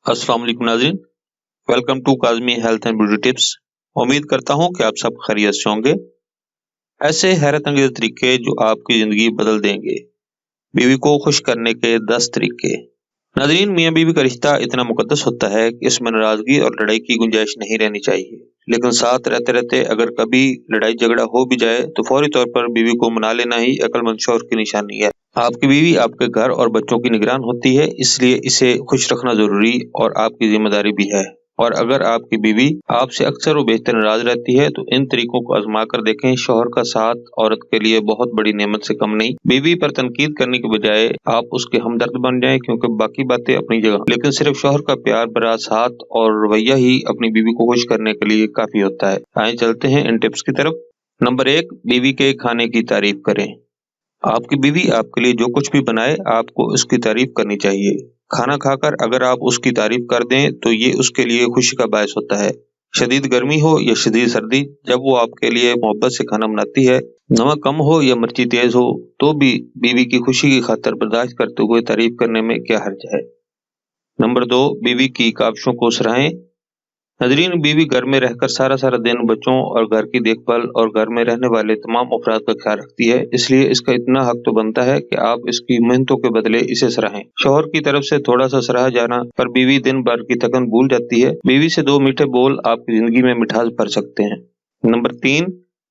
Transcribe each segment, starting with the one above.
अस्सलाम वालेकुम नाज़रीन, welcome to Kazmi health and beauty tips. उम्मीद करता हूँ कि आप सब खैरियत से होंगे। ऐसे हैरत अंगेज तरीके जो आपकी ज़िंदगी बदल देंगे। बीवी को खुश करने के 10 तरीके। नाज़रीन, मियाँ बीवी का रिश्ता इतना मुकद्दस होता है कि इसमें नाराज़गी और लड़ाई की गुंजाइश नहीं रहनी चाहिए, लेकिन साथ रहते रहते अगर कभी लड़ाई झगड़ा हो भी जाए तो फौरी तौर पर बीवी को मना लेना ही अक्लमंद शौहर की निशानी है। आपकी बीवी आपके घर और बच्चों की निगरान होती है, इसलिए इसे खुश रखना जरूरी और आपकी जिम्मेदारी भी है। और अगर आपकी बीवी आपसे अक्सर व बेहतर नाराज रहती है तो इन तरीकों को आजमा कर देखें। शौहर का साथ औरत के लिए बहुत बड़ी नेमत से कम नहीं। बीवी पर तनकीद करने के बजाय आप उसके हमदर्द बन जाएं, क्योंकि बाकी बातें अपनी जगह, लेकिन सिर्फ शौहर का प्यार भरा साथ और रवैया ही अपनी बीवी को खुश करने के लिए काफी होता है। आइए चलते हैं इन टिप्स की तरफ। नंबर 1, बीवी के खाने की तारीफ करें। आपकी बीवी आपके लिए जो कुछ भी बनाए आपको उसकी तारीफ करनी चाहिए। खाना खाकर अगर आप उसकी तारीफ कर दें तो ये उसके लिए खुशी का बायस होता है। शदीद गर्मी हो या शदीद सर्दी, जब वो आपके लिए मोहब्बत से खाना बनाती है, नमक कम हो या मिर्ची तेज हो, तो भी बीवी की खुशी की खातिर बर्दाश्त करते हुए तारीफ करने में क्या हर्ज है। नंबर 2, बीवी की काविशों को सराहें। नाज़रीन, बीवी घर में रहकर सारा दिन बच्चों और घर की देखभाल और घर में रहने वाले तमाम अफराद का ख्याल रखती है, इसलिए इसका इतना हक तो बनता है कि आप इसकी मेहनतों के बदले इसे सराहें। शौहर की तरफ से थोड़ा सा सराहा जाना पर बीवी दिन भर की थकन भूल जाती है। बीवी से 2 मीठे बोल आपकी जिंदगी में मिठास भर सकते हैं। नंबर 3,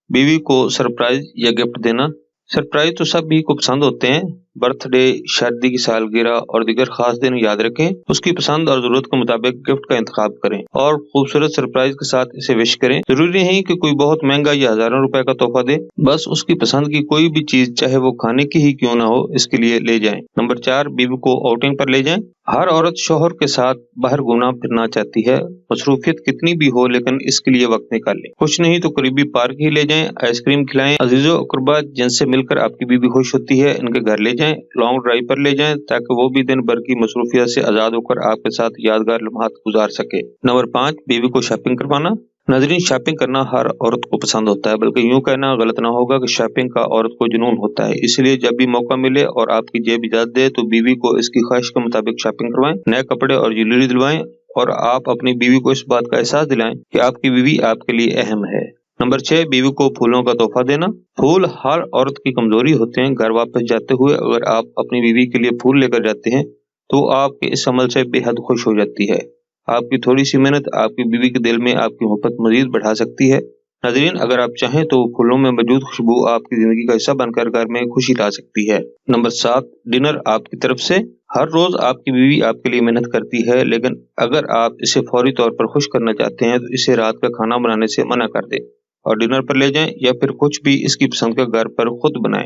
बीवी को सरप्राइज या गिफ्ट देना। सरप्राइज तो सभी को पसंद होते हैं। बर्थडे, शादी की सालगिरह और दीगर खास दिन याद रखें, उसकी पसंद और जरूरत के मुताबिक गिफ्ट का इंतखाब करें और खूबसूरत सरप्राइज के साथ इसे विश करें। जरूरी नहीं कि कोई बहुत महंगा या हजारों रुपए का तोहफा दे, बस उसकी पसंद की कोई भी चीज, चाहे वो खाने की ही क्यों ना हो, इसके लिए ले जाएं। नंबर 4, बीवी को आउटिंग पर ले जाएं। हर औरत शौहर के साथ बाहर घूमना फिरना चाहती है, मसरूफियत कितनी भी हो, लेकिन इसके लिए वक्त निकालें। कुछ नहीं तो करीबी पार्क ही ले जाएं, आइसक्रीम खिलाएं। अजीजों अकरबा जिनसे मिलकर आपकी बीवी खुश होती है, इनके घर ले जाएं, लॉन्ग ड्राइव पर ले जाएं, ताकि वो भी दिन भर की मसरूफियत से आजाद होकर आपके साथ यादगार लम्हात गुजार सके। नंबर 5, बीवी को शॉपिंग करवाना। नाज़रीन, शॉपिंग करना हर औरत को पसंद होता है, बल्कि यूं कहना गलत ना होगा कि शॉपिंग का औरत को जुनून होता है। इसलिए जब भी मौका मिले और आपकी जेब इजाजत दे तो बीवी को इसकी ख्वाहिश के मुताबिक शॉपिंग करवाएं, नए कपड़े और ज्वेलरी दिलवाएं और आप अपनी बीवी को इस बात का एहसास दिलाएं कि आपकी बीवी आपके लिए अहम है। नंबर 6, बीवी को फूलों का तोहफा देना। फूल हर औरत की कमजोरी होते हैं। घर वापस जाते हुए अगर आप अपनी बीवी के लिए फूल लेकर जाते हैं तो आपके इस अमल से बेहद खुश हो जाती है। आपकी थोड़ी सी मेहनत आपकी बीवी के दिल में आपकी मोहब्बत मजीद बढ़ा सकती है। नाज़रीन, अगर आप चाहें तो फूलों में मौजूद खुशबू आपकी जिंदगी का हिस्सा बनकर घर में खुशी ला सकती है। नंबर 7, डिनर आपकी तरफ से। हर रोज आपकी बीवी आपके लिए मेहनत करती है, लेकिन अगर आप इसे फौरी तौर पर खुश करना चाहते हैं तो इसे रात का खाना बनाने से मना कर दें और डिनर पर ले जाएं, या फिर कुछ भी इसकी पसंद का घर पर खुद बनाएं।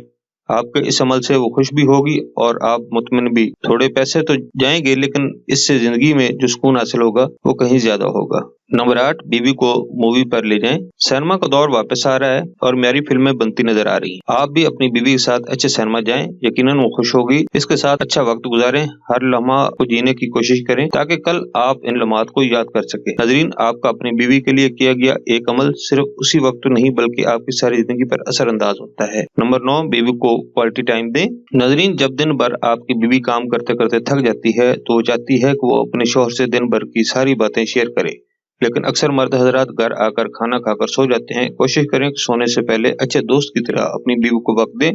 आपके इस अमल से वो खुश भी होगी और आप मुतमिन भी। थोड़े पैसे तो जाएंगे, लेकिन इससे जिंदगी में जो सुकून हासिल होगा वो कहीं ज्यादा होगा। नंबर 8, बीवी को मूवी पर ले जाएं। सिनेमा का दौर वापस आ रहा है और म्यारी फिल्में बनती नजर आ रही हैं। आप भी अपनी बीवी के साथ अच्छे सिनेमा जाएं, यकीनन वो खुश होगी। इसके साथ अच्छा वक्त गुजारें, हर लम्हा को जीने की कोशिश करें ताकि कल आप इन लम्हात को याद कर सके। नाज़रीन, आपका अपनी बीवी के लिए किया गया एक अमल सिर्फ उसी वक्त नहीं बल्कि आपकी सारी जिंदगी पर असरअंदाज होता है। नंबर 9, बीवी को क्वालिटी टाइम दें। नाज़रीन, जब दिन भर आपकी बीवी काम करते करते थक जाती है तो वो चाहती है कि वो अपने शौहर से दिन भर की सारी बातें शेयर करे, लेकिन अक्सर मर्द हजरात घर आकर खाना खाकर सो जाते हैं। कोशिश करें कि सोने से पहले अच्छे दोस्त की तरह अपनी बीवी को वक्त दें,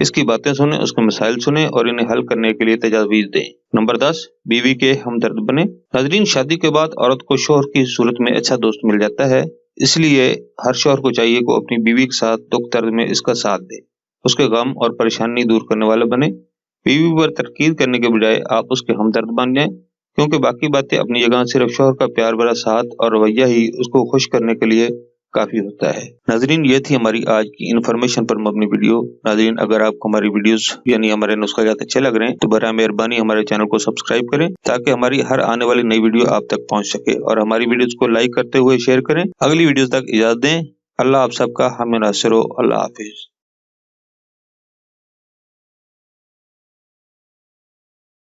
इसकी बातें सुने, उसके मसाइल सुने और इन्हें हल करने के लिए तजावीज दें। नंबर 10, बीवी के हमदर्द बने। नाज़रीन, शादी के बाद औरत को शौहर की सूरत में अच्छा दोस्त मिल जाता है, इसलिए हर शौहर को चाहिए कि अपनी बीवी के साथ दुख दर्द में इसका साथ दे, उसके गम और परेशानी दूर करने वाले बने। बीवी पर तनकीद करने के बजाय आप उसके हमदर्द बन जाएं, क्योंकि बाकी बातें अपनी जगह, सिर्फ शौहर का प्यार भरा साथ और रवैया ही उसको खुश करने के लिए काफी होता है। नाज़रीन, ये थी हमारी आज की इन्फॉर्मेशन पर मबनी वीडियो। नाज़रीन, अगर आपको हमारी वीडियोस यानी हमारे नुस्ख़ात अच्छे लग रहे हैं तो बराए मेहरबानी हमारे चैनल को सब्सक्राइब करें ताकि हमारी हर आने वाली नई वीडियो आप तक पहुंच सके, और हमारी वीडियोस को लाइक करते हुए शेयर करें। अगली वीडियोस तक इजाजत दें। अल्लाह आप सबका हामी नासिर हो। अल्लाह हाफिज।